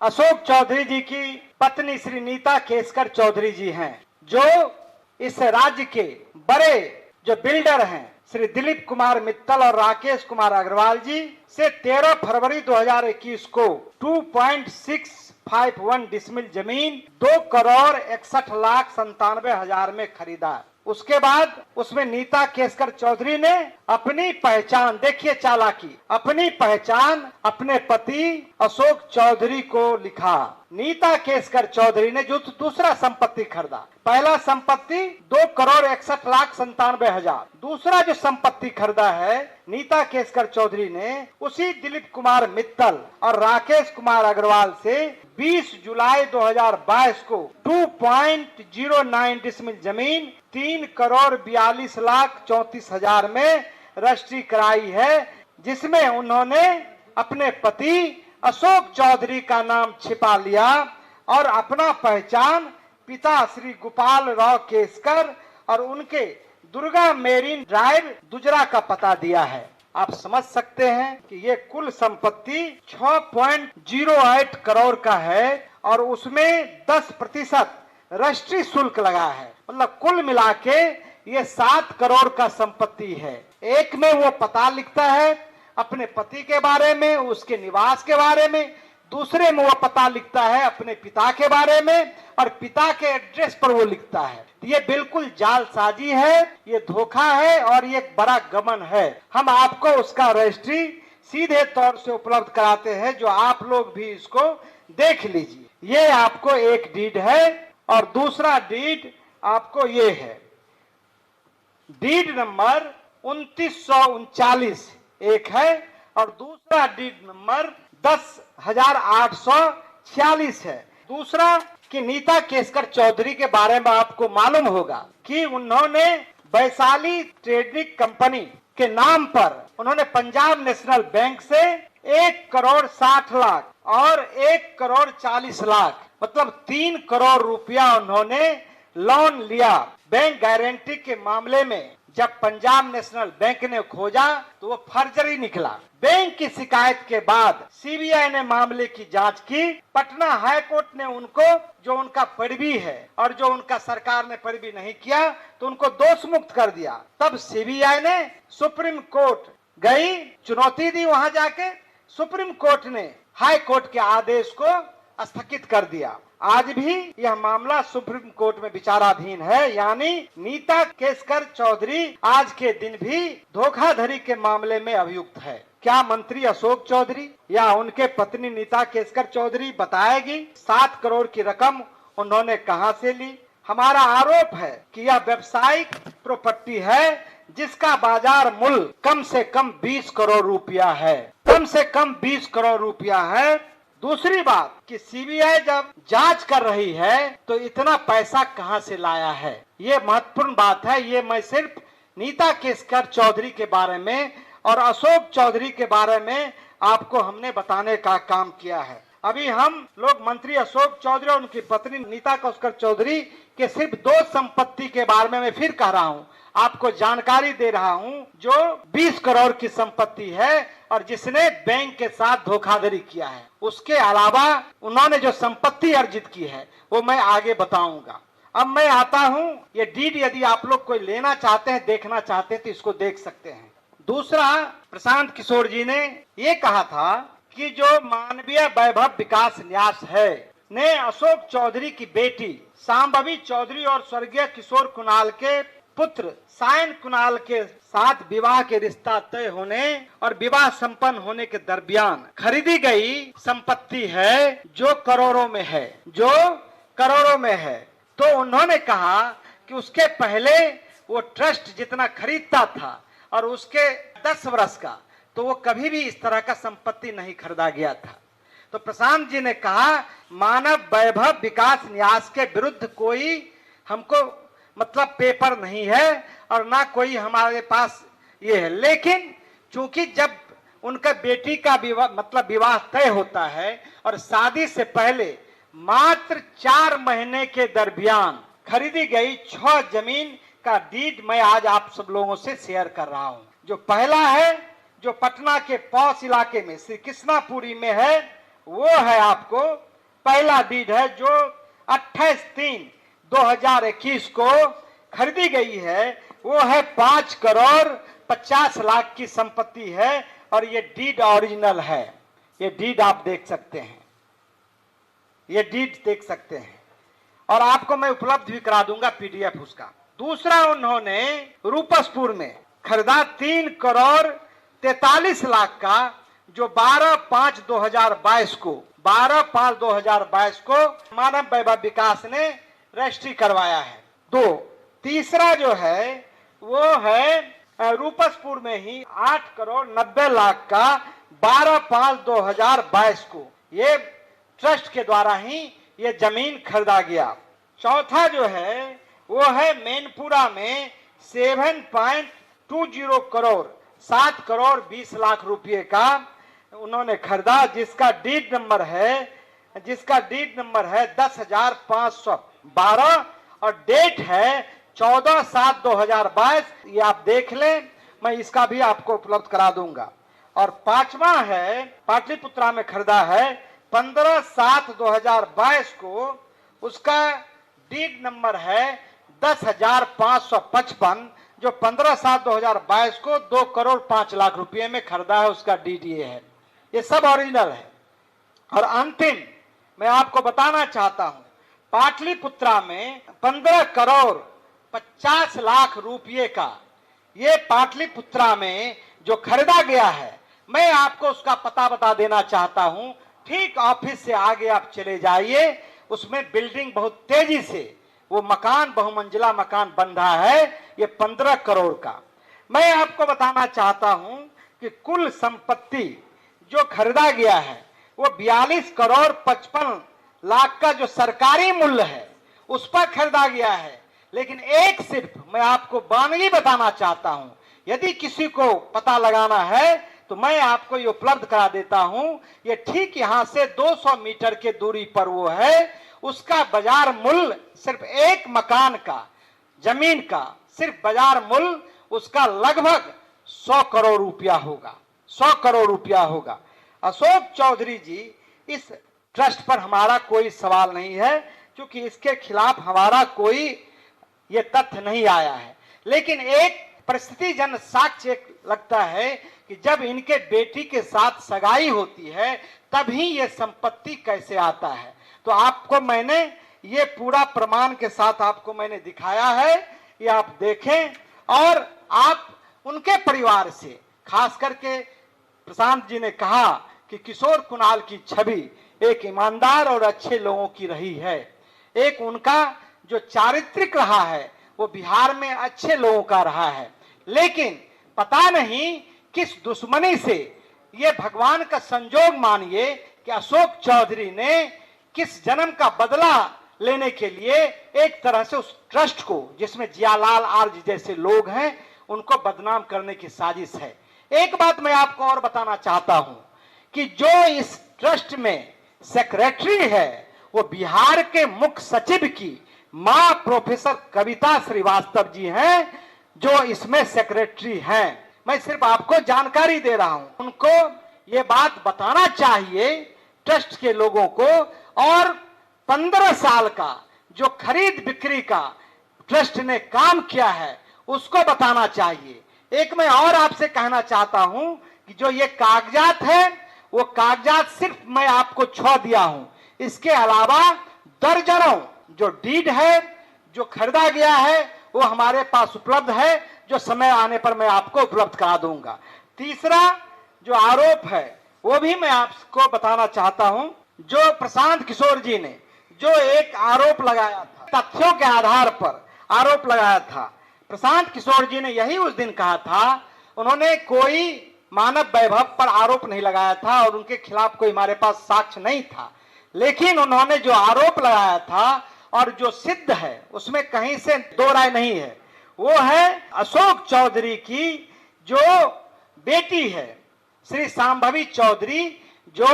अशोक चौधरी जी की पत्नी श्री नीता केसकर चौधरी जी हैं, जो इस राज्य के बड़े जो बिल्डर हैं श्री दिलीप कुमार मित्तल और राकेश कुमार अग्रवाल जी से 13 फरवरी 2021 को 2.651 डिसमिल जमीन 2,61,97,000 में खरीदा। उसके बाद उसमें नीता केसकर चौधरी ने अपनी पहचान, देखिए चालाकी, अपनी पहचान अपने पति अशोक चौधरी को लिखा। नीता केसकर चौधरी ने जो दूसरा संपत्ति खरीदा, पहला संपत्ति 2,61,97,000, दूसरा जो संपत्ति खरीदा है नीता केसकर चौधरी ने उसी दिलीप कुमार मित्तल और राकेश कुमार अग्रवाल से 20 जुलाई 2022 को 2.09 डिसमिल जमीन 3,42,34,000 में रजिस्ट्री कराई है, जिसमें उन्होंने अपने पति अशोक चौधरी का नाम छिपा लिया और अपना पहचान पिता श्री गोपाल राव केसकर और उनके दुर्गा मेरीन ड्राइव दुजरा का पता दिया है। आप समझ सकते हैं कि ये कुल संपत्ति 6.08 करोड़ का है और उसमें 10% रजिस्ट्री शुल्क लगा है। मतलब कुल मिला के ये 7 करोड़ का संपत्ति है। एक में वो पता लिखता है अपने पति के बारे में, उसके निवास के बारे में, दूसरे में वो पता लिखता है अपने पिता के बारे में और पिता के एड्रेस पर वो लिखता है। ये बिल्कुल जालसाजी है, ये धोखा है और ये बड़ा गबन है। हम आपको उसका रजिस्ट्री सीधे तौर से उपलब्ध कराते हैं, जो आप लोग भी इसको देख लीजिए। ये आपको एक डीड है और दूसरा डीड आपको ये है, डीड नंबर 2939 एक है और दूसरा डीड नंबर 10,846 है। दूसरा कि नीता केसकर चौधरी के बारे में आपको मालूम होगा कि उन्होंने वैशाली ट्रेडिंग कंपनी के नाम पर उन्होंने पंजाब नेशनल बैंक से 1,60,00,000 और 1,40,00,000 मतलब 3 करोड़ रुपया उन्होंने लोन लिया। बैंक गारंटी के मामले में जब पंजाब नेशनल बैंक ने खोजा तो वो फर्जरी निकला। बैंक की शिकायत के बाद सीबीआई ने मामले की जांच की। पटना हाई कोर्ट ने उनको, जो उनका पैरवी है और जो उनका सरकार ने पैरवी नहीं किया, तो उनको दोष मुक्त कर दिया। तब सीबीआई ने सुप्रीम कोर्ट गई, चुनौती दी, वहां जाके सुप्रीम कोर्ट ने हाई कोर्ट के आदेश को स्थगित कर दिया। आज भी यह मामला सुप्रीम कोर्ट में विचाराधीन है, यानी नीता केसकर चौधरी आज के दिन भी धोखाधड़ी के मामले में अभियुक्त है। क्या मंत्री अशोक चौधरी या उनके पत्नी नीता केसकर चौधरी बताएगी 7 करोड़ की रकम उन्होंने कहां से ली? हमारा आरोप है कि यह व्यावसायिक प्रॉपर्टी है जिसका बाजार मूल्य कम से कम 20 करोड़ रुपया है, कम से कम 20 करोड़ रुपया है। दूसरी बात कि सीबीआई जब जांच कर रही है तो इतना पैसा कहां से लाया है, ये महत्वपूर्ण बात है। ये मैं सिर्फ नीता केसकर चौधरी के बारे में और अशोक चौधरी के बारे में आपको हमने बताने का काम किया है। अभी हम लोग मंत्री अशोक चौधरी और उनकी पत्नी नीता केसकर चौधरी के सिर्फ 2 संपत्ति के बारे में मैं फिर कह रहा हूं, आपको जानकारी दे रहा हूं, जो 20 करोड़ की संपत्ति है और जिसने बैंक के साथ धोखाधड़ी किया है। उसके अलावा उन्होंने जो संपत्ति अर्जित की है वो मैं आगे बताऊंगा। अब मैं आता हूं, ये डीड यदि आप लोग कोई लेना चाहते हैं, देखना चाहते हैं तो इसको देख सकते हैं। दूसरा, प्रशांत किशोर जी ने ये कहा था कि जो मानवीय वैभव विकास न्यास है ने अशोक चौधरी की बेटी सांबवी चौधरी और स्वर्गीय किशोर कुणाल के पुत्र सायन कुणाल के साथ विवाह के रिश्ता तय होने और विवाह संपन्न होने के दरमियान खरीदी गई संपत्ति है जो करोड़ों में है, जो करोड़ों में है। तो उन्होंने कहा कि उसके पहले वो ट्रस्ट जितना खरीदता था और उसके 10 वर्ष का, तो वो कभी भी इस तरह का संपत्ति नहीं खरीदा गया था। तो प्रशांत जी ने कहा मानव वैभव विकास न्यास के विरुद्ध कोई हमको मतलब पेपर नहीं है और ना कोई हमारे पास ये है, लेकिन चूंकि जब उनका बेटी का विवाह मतलब विवाह तय होता है और शादी से पहले मात्र 4 महीने के दरमियान खरीदी गई 6 जमीन का डीड मैं आज आप सब लोगों से शेयर कर रहा हूं। जो पहला है, जो पटना के पौष इलाके में श्री कृष्णापुरी में है, वो है आपको पहला डीड है जो 28/3/2021 को खरीदी गई है। वो है 5,50,00,000 की संपत्ति है और ये डीड ओरिजिनल है। ये डीड आप देख सकते हैं, ये डीड देख सकते हैं और आपको मैं उपलब्ध भी करा दूंगा पीडीएफ उसका। दूसरा उन्होंने रूपसपुर में खरीदा 3,43,00,000 का, जो 12/5/2022 को 12/5/2022 को मानव वैभव विकास ने रजिस्ट्री करवाया है। तीसरा जो है वो है रूपसपुर में ही 8,90,00,000 का 12/5/2022 को ये ट्रस्ट के द्वारा ही ये जमीन खरीदा गया। चौथा जो है वो है मैनपुरा में 7.20 करोड़ 7,20,00,000 रुपये का उन्होंने खरीदा, जिसका डीड नंबर है 10,512 और डेट है 14/7/2022। ये आप देख लें, मैं इसका भी आपको उपलब्ध करा दूंगा। और पांचवा है पाटलिपुत्रा में खरीदा है 15/7/2022 को, उसका डीड नंबर है 10,555, जो 15/7/2022 को 2,05,00,000 रुपये में खरीदा है, उसका डीड ये है। ये सब ओरिजिनल है। और अंतिम मैं आपको बताना चाहता हूं, पाटलिपुत्रा में 15,50,00,000 रुपये का ये पाटलिपुत्रा में जो खरीदा गया है, मैं आपको उसका पता बता देना चाहता हूं। ठीक ऑफिस से आगे आप चले जाइए, उसमें बिल्डिंग बहुत तेजी से वो मकान बहुमंजिला मकान बन रहा है, ये 15 करोड़ का। मैं आपको बताना चाहता हूं कि कुल संपत्ति जो खरीदा गया है वो 42,55,00,000 का जो सरकारी मूल्य है उस पर खरीदा गया है। लेकिन एक सिर्फ मैं आपको बानगी बताना चाहता हूं, यदि किसी को पता लगाना है तो मैं आपको ये उपलब्ध करा देता हूं। ये ठीक यहां से 200 मीटर के दूरी पर वो है, उसका बाजार मूल्य सिर्फ एक मकान का जमीन का सिर्फ बाजार मूल्य उसका लगभग 100 करोड़ रुपया होगा, 100 करोड़ रुपया होगा। अशोक चौधरी जी, इस ट्रस्ट पर हमारा कोई सवाल नहीं है, क्योंकि इसके खिलाफ हमारा कोई ये तथ्य नहीं आया है। लेकिन एक परिस्थिति जन साक्ष्य लगता है कि जब इनके बेटी के साथ सगाई होती है तभी ये संपत्ति कैसे आता है। तो आपको मैंने ये पूरा प्रमाण के साथ आपको मैंने दिखाया है, ये आप देखें। और आप उनके परिवार से, खास करके प्रशांत जी ने कहा कि किशोर कुणाल की छवि एक ईमानदार और अच्छे लोगों की रही है, एक उनका जो चारित्रिक रहा है वो बिहार में अच्छे लोगों का रहा है। लेकिन पता नहीं किस दुश्मनी से, ये भगवान का संजोग मानिए कि अशोक चौधरी ने किस जन्म का बदला लेने के लिए एक तरह से उस ट्रस्ट को, जिसमें जियालाल आर्य जैसे लोग हैं, उनको बदनाम करने की साजिश है। एक बात मैं आपको और बताना चाहता हूं कि जो इस ट्रस्ट में सेक्रेटरी है वो बिहार के मुख्य सचिव की मां प्रोफेसर कविता श्रीवास्तव जी हैं, जो इसमें सेक्रेटरी हैं। मैं सिर्फ आपको जानकारी दे रहा हूं, उनको ये बात बताना चाहिए ट्रस्ट के लोगों को। और 15 साल का जो खरीद बिक्री का ट्रस्ट ने काम किया है उसको बताना चाहिए। एक मैं और आपसे कहना चाहता हूं कि जो ये कागजात है वो कागजात सिर्फ मैं आपको छुआ दिया हूं, इसके अलावा दर्जनों जो डीड है जो खरीदा गया है वो हमारे पास उपलब्ध है, जो समय आने पर मैं आपको उपलब्ध करा दूंगा। तीसरा जो आरोप है वो भी मैं आपको बताना चाहता हूं। जो प्रशांत किशोर जी ने जो एक आरोप लगाया था, तथ्यों के आधार पर आरोप लगाया था, प्रशांत किशोर जी ने यही उस दिन कहा था, उन्होंने कोई मानव वैभव पर आरोप नहीं लगाया था और उनके खिलाफ कोई हमारे पास साक्ष्य नहीं था। लेकिन उन्होंने जो आरोप लगाया था और जो सिद्ध है उसमें कहीं से दो राय नहीं है, वो है अशोक चौधरी की जो बेटी है श्री शांभवी चौधरी, जो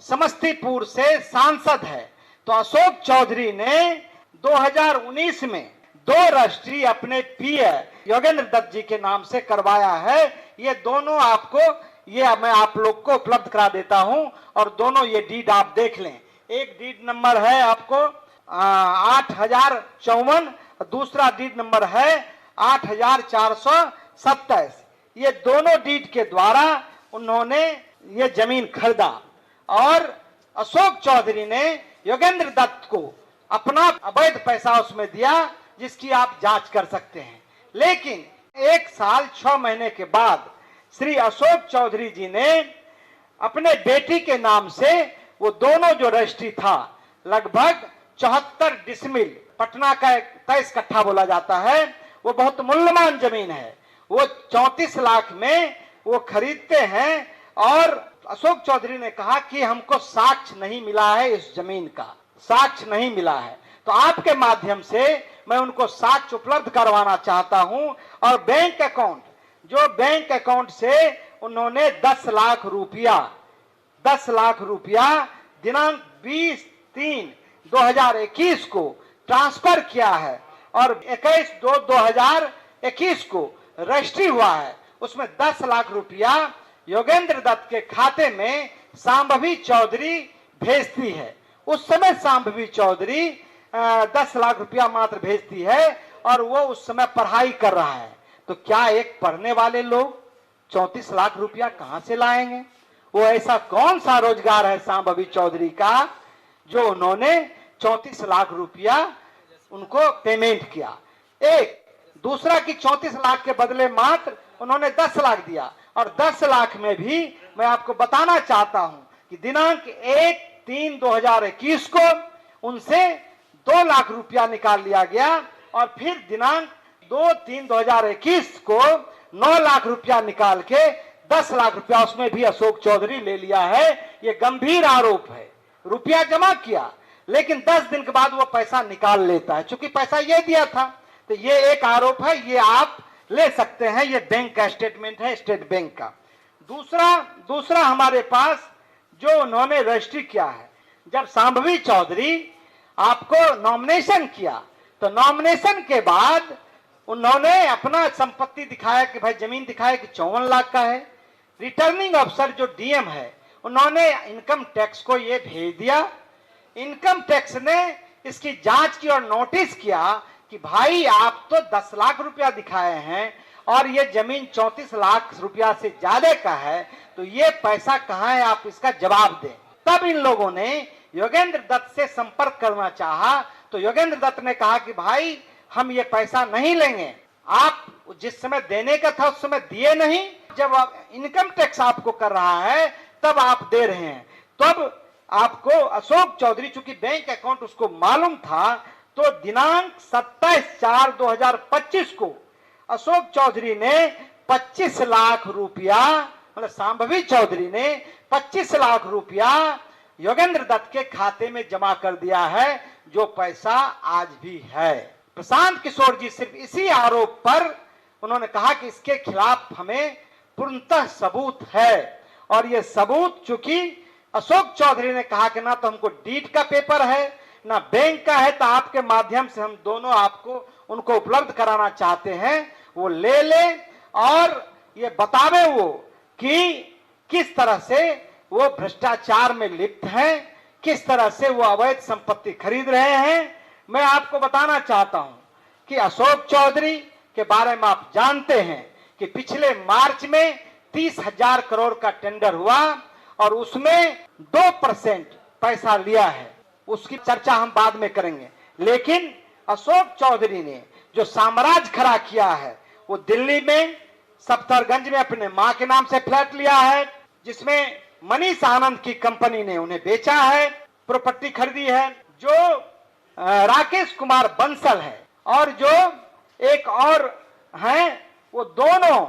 समस्तीपुर से सांसद है। तो अशोक चौधरी ने 2019 में 2 रजिस्ट्री अपने पीए योगेंद्र दत्त जी के नाम से करवाया है। ये दोनों आपको ये मैं आप लोग को उपलब्ध करा देता हूं और दोनों ये डीड आप देख लें। एक डीड नंबर है आपको 8054, दूसरा डीड नंबर है 8427। ये दोनों डीड के द्वारा उन्होंने ये जमीन खरीदा और अशोक चौधरी ने योगेंद्र दत्त को अपना अवैध पैसा उसमें दिया, जिसकी आप जांच कर सकते हैं। लेकिन 1 साल 6 महीने के बाद श्री अशोक चौधरी जी ने अपने बेटी के नाम से वो दोनों जो रजिस्ट्री था लगभग 74 डिसमिल, पटना का 23 कट्ठा बोला जाता है, वो बहुत मूल्यवान जमीन है, वो 34 लाख में वो खरीदते हैं। और अशोक चौधरी ने कहा कि हमको साक्ष्य नहीं मिला है, इस जमीन का साक्ष्य नहीं मिला है, तो आपके माध्यम से मैं उनको साक्ष्य उपलब्ध करवाना चाहता हूं। और बैंक अकाउंट, जो बैंक अकाउंट से उन्होंने 10 लाख रुपया दिनांक 20/3/2021 को ट्रांसफर किया है और 21/2/2021 को रजिस्ट्री हुआ है, उसमें 10 लाख रुपया योगेंद्र दत्त के खाते में सांभवी चौधरी भेजती है। उस समय सांभवी चौधरी 10 लाख रुपया मात्र भेजती है और वो उस समय पढ़ाई कर रहा है। तो क्या एक पढ़ने वाले लोग 34 लाख रुपया कहां से लाएंगे? वो ऐसा कौन सा रोजगार है सांभवी चौधरी का जो उन्होंने 34 लाख रुपया उनको पेमेंट किया? एक दूसरा कि 34 लाख के बदले मात्र उन्होंने 10 लाख दिया, और 10 लाख में भी मैं आपको बताना चाहता हूं कि दिनांक 1/3/2021 को उनसे 2 लाख रुपया निकाल लिया गया और फिर दिनांक 2/3/2021 को 9 लाख रुपया निकाल के 10 लाख रुपया उसमें भी अशोक चौधरी ले लिया है। ये गंभीर आरोप है। रुपया जमा किया लेकिन 10 दिन के बाद वो पैसा निकाल लेता है, क्योंकि पैसा ये दिया था। तो ये एक आरोप है, ये आप ले सकते हैं, ये बैंक का स्टेटमेंट है, स्टेट बैंक का। दूसरा हमारे पास जो उन्होंने रजिस्ट्री किया है, जब सांभवी चौधरी आपको नॉमिनेशन किया तो नॉमिनेशन के बाद उन्होंने अपना संपत्ति दिखाया कि भाई जमीन दिखाया कि 54 लाख का है। रिटर्निंग अफसर जो डीएम है उन्होंने इनकम टैक्स को ये भेज दिया। इनकम टैक्स ने इसकी जांच की और नोटिस किया कि भाई आप तो 10 लाख रुपया दिखाए हैं और ये जमीन 34 लाख रुपया से ज्यादा का है, तो ये पैसा कहां है, आप इसका जवाब दें। तब इन लोगों ने योगेंद्र दत्त से संपर्क करना चाहा तो योगेंद्र दत्त ने कहा कि भाई हम ये पैसा नहीं लेंगे, आप जिस समय देने का था उस समय दिए नहीं, जब इनकम टैक्स आपको कर रहा है तब आप दे रहे हैं। तब आपको अशोक चौधरी, चूंकि बैंक अकाउंट उसको मालूम था, तो दिनांक 27/4/2025 को अशोक चौधरी ने 25 लाख रुपया, मतलब सांभवी चौधरी ने 25 लाख रुपया योगेंद्र दत्त के खाते में जमा कर दिया है, जो पैसा आज भी है। प्रशांत किशोर जी सिर्फ इसी आरोप पर उन्होंने कहा कि इसके खिलाफ हमें पूर्णतः सबूत है, और ये सबूत चूंकि अशोक चौधरी ने कहा कि ना तो हमको डीड का पेपर है ना बैंक का है, तो आपके माध्यम से हम दोनों आपको उनको उपलब्ध कराना चाहते हैं, वो ले ले और ये बतावे वो कि किस तरह से वो भ्रष्टाचार में लिप्त हैं, किस तरह से वो अवैध संपत्ति खरीद रहे हैं। मैं आपको बताना चाहता हूं कि अशोक चौधरी के बारे में आप जानते हैं कि पिछले मार्च में 30,000 करोड़ का टेंडर हुआ और उसमें 2% पैसा लिया है, उसकी चर्चा हम बाद में करेंगे। लेकिन अशोक चौधरी ने जो साम्राज्य खड़ा किया है, वो दिल्ली में सफदरगंज में अपने मां के नाम से फ्लैट लिया है, जिसमें मनीष आनंद की कंपनी ने उन्हें बेचा है, प्रॉपर्टी खरीदी है। जो राकेश कुमार बंसल है और जो एक और हैं, वो दोनों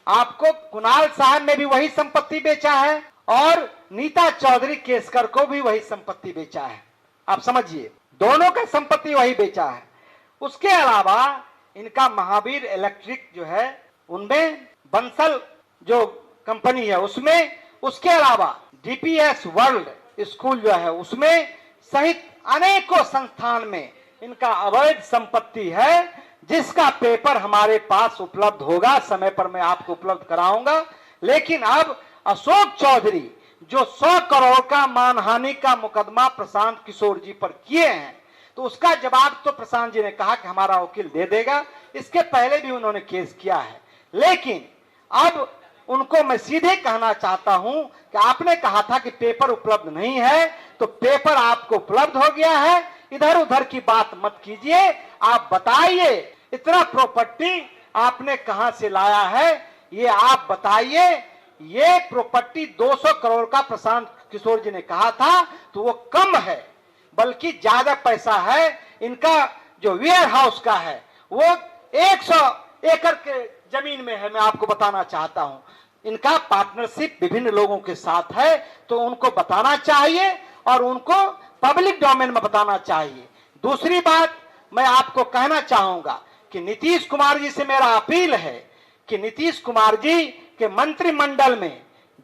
आपको कुणाल साहब ने भी वही संपत्ति बेचा है और नीता चौधरी केसकर को भी वही संपत्ति बेचा है। आप समझिए, दोनों का संपत्ति वही बेचा है। उसके अलावा इनका महावीर इलेक्ट्रिक जो है उनमें बंसल जो कंपनी है उसमें, उसके अलावा डीपीएस वर्ल्ड स्कूल जो है उसमें सहित अनेकों संस्थान में इनका अवैध संपत्ति है, जिसका पेपर हमारे पास उपलब्ध होगा, समय पर मैं आपको उपलब्ध कराऊंगा। लेकिन अब अशोक चौधरी जो 100 करोड़ का मानहानि का मुकदमा प्रशांत किशोर जी पर किए हैं, तो उसका जवाब तो प्रशांत जी ने कहा कि हमारा वकील दे देगा। इसके पहले भी उन्होंने केस किया है, लेकिन अब उनको मैं सीधे कहना चाहता हूं कि आपने कहा था कि पेपर उपलब्ध नहीं है, तो पेपर आपको उपलब्ध हो गया है। इधर उधर की बात मत कीजिए, आप बताइए इतना प्रॉपर्टी आपने कहां से लाया है, ये आप बताइए। ये प्रॉपर्टी 200 करोड़ का प्रशांत किशोर जी ने कहा था, तो वो कम है, बल्कि ज्यादा पैसा है। इनका जो वेयर हाउस का है वो 100 एकड़ के जमीन में है। मैं आपको बताना चाहता हूं, इनका पार्टनरशिप विभिन्न लोगों के साथ है, तो उनको बताना चाहिए और उनको पब्लिक डोमेन में बताना चाहिए। दूसरी बात मैं आपको कहना चाहूंगा कि नीतीश कुमार जी से मेरा अपील है कि नीतीश कुमार जी के मंत्रिमंडल में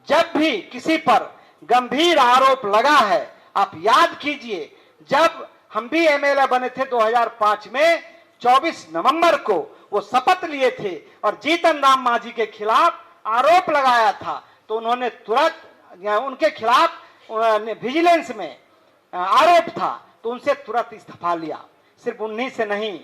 जब भी किसी पर गंभीर आरोप लगा है, आप याद कीजिए जब हम भी एमएलए बने थे 2005 में, 24 नवंबर को वो शपथ लिए थे और जीतन राम मांझी के खिलाफ आरोप लगाया था, तो उन्होंने तुरंत उनके खिलाफ विजिलेंस में आरोप था, तो उनसे तुरंत इस्तीफा लिया। सिर्फ उन्हीं से नहीं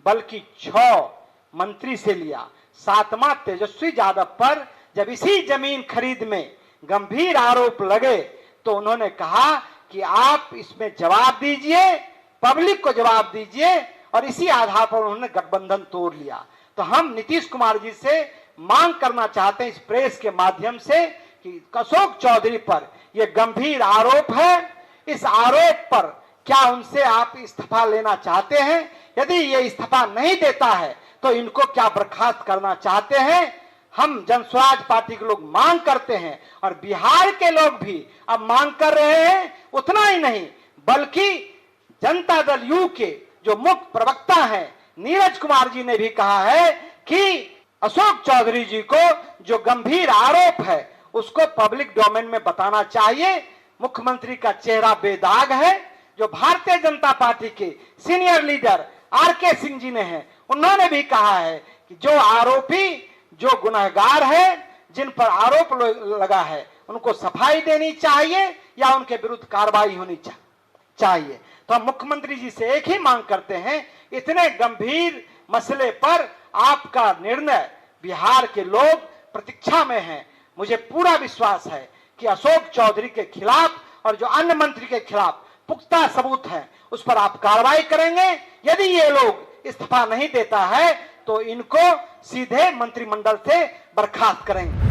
बल्कि 6 मंत्री से लिया। 7वां तेजस्वी यादव पर जब इसी जमीन खरीद में गंभीर आरोप लगे, तो उन्होंने कहा कि आप इसमें जवाब दीजिए, पब्लिक को जवाब दीजिए, और इसी आधार पर उन्होंने गठबंधन तोड़ लिया। तो हम नीतीश कुमार जी से मांग करना चाहते हैं इस प्रेस के माध्यम से कि अशोक चौधरी पर यह गंभीर आरोप है, इस आरोप पर क्या उनसे आप इस्तीफा लेना चाहते हैं? यदि ये इस्तीफा नहीं देता है तो इनको क्या बर्खास्त करना चाहते हैं? हम जनस्वराज पार्टी के लोग मांग करते हैं और बिहार के लोग भी अब मांग कर रहे हैं। उतना ही नहीं बल्कि जनता दल यू के जो मुख्य प्रवक्ता हैं नीरज कुमार जी ने भी कहा है कि अशोक चौधरी जी को जो गंभीर आरोप है उसको पब्लिक डोमेन में बताना चाहिए। मुख्यमंत्री का चेहरा बेदाग है। जो भारतीय जनता पार्टी के senior leader R K Singh ji ने हैं, उन्होंने भी कहा है कि जो आरोपी, जो गुनहगार है, जिन पर आरोप लगा है, उनको सफाई देनी चाहिए या उनके विरुद्ध कार्रवाई होनी चाहिए। तो हम मुख्यमंत्री जी से एक ही मांग करते हैं, इतने गंभीर मसले पर आपका निर्णय बिहार के लोग प्रतीक्षा में हैं। मुझे पूरा विश्वास है कि अशोक चौधरी के खिलाफ और जो अन्य मंत्री के खिलाफ पुख्ता सबूत है उस पर आप कार्रवाई करेंगे। यदि ये लोग इस्तीफा नहीं देता है तो इनको सीधे मंत्रिमंडल से बर्खास्त करेंगे।